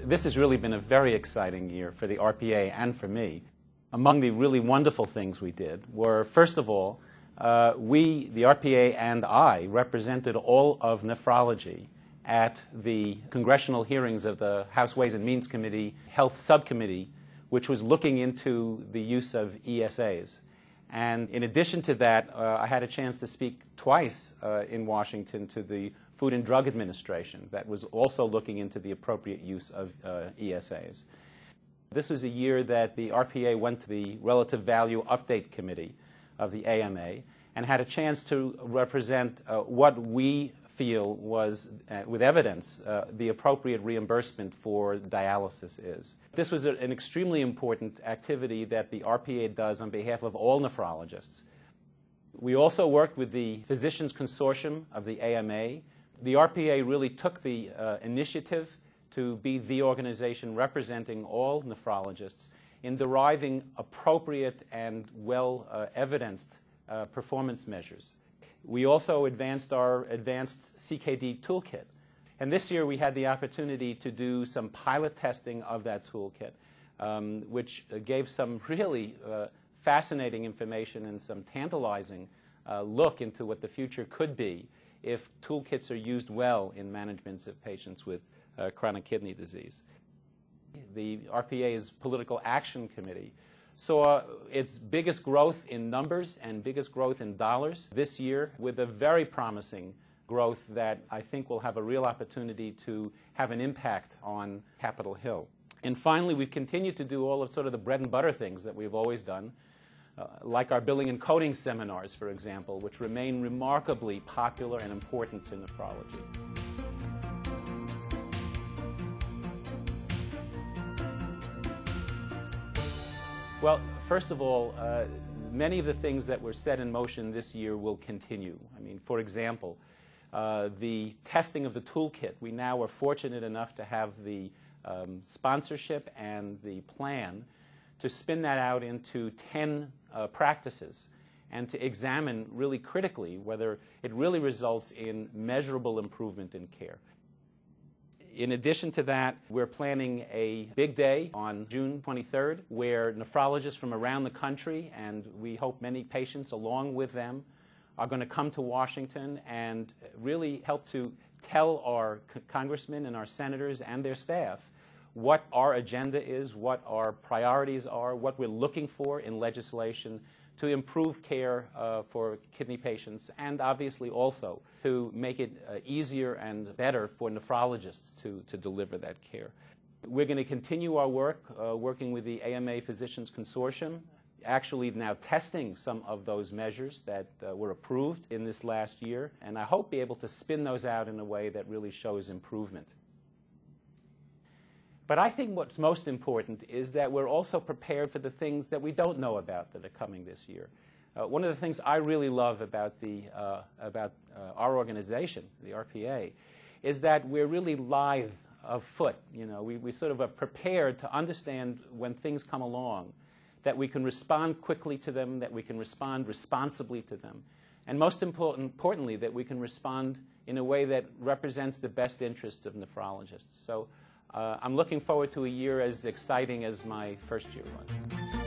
This has really been a very exciting year for the RPA and for me. Among the really wonderful things we did were, first of all, we, the RPA and I, represented all of nephrology at the congressional hearings of the House Ways and Means Committee Health Subcommittee, which was looking into the use of ESAs. And in addition to that, I had a chance to speak twice in Washington to the Food and Drug Administration that was also looking into the appropriate use of ESAs. This was a year that the RPA went to the Relative Value Update Committee of the AMA and had a chance to represent what we feel was, with evidence, the appropriate reimbursement for dialysis is. This was an extremely important activity that the RPA does on behalf of all nephrologists. We also worked with the Physicians Consortium of the AMA. The RPA really took the initiative to be the organization representing all nephrologists in deriving appropriate and well-evidenced performance measures. We also advanced our advanced CKD toolkit. And this year we had the opportunity to do some pilot testing of that toolkit, which gave some really fascinating information and some tantalizing look into what the future could be if toolkits are used well in management of patients with chronic kidney disease. The RPA's Political Action Committee saw its biggest growth in numbers and biggest growth in dollars this year, with a very promising growth that I think will have a real opportunity to have an impact on Capitol Hill. And finally, we've continued to do all of sort of the bread and butter things that we've always done, like our billing and coding seminars, for example, which remain remarkably popular and important to nephrology. Well, first of all, many of the things that were set in motion this year will continue. I mean, for example, the testing of the toolkit. We now are fortunate enough to have the sponsorship and the plan to spin that out into 10 practices and to examine really critically whether it really results in measurable improvement in care. In addition to that, we're planning a big day on June 23rd where nephrologists from around the country, and we hope many patients along with them, are going to come to Washington and really help to tell our congressmen and our senators and their staff what our agenda is, what our priorities are, what we're looking for in legislation to improve care for kidney patients, and obviously also to make it easier and better for nephrologists to deliver that care. We're going to continue our work, working with the AMA Physicians Consortium, actually now testing some of those measures that were approved in this last year, and I hope be able to spin those out in a way that really shows improvement. But I think what's most important is that we're also prepared for the things that we don't know about that are coming this year. One of the things I really love about our organization, the RPA, is that we're really lithe of foot. You know, we sort of are prepared to understand when things come along, that we can respond quickly to them, that we can respond responsibly to them, and most importantly, that we can respond in a way that represents the best interests of nephrologists. So I'm looking forward to a year as exciting as my first year was.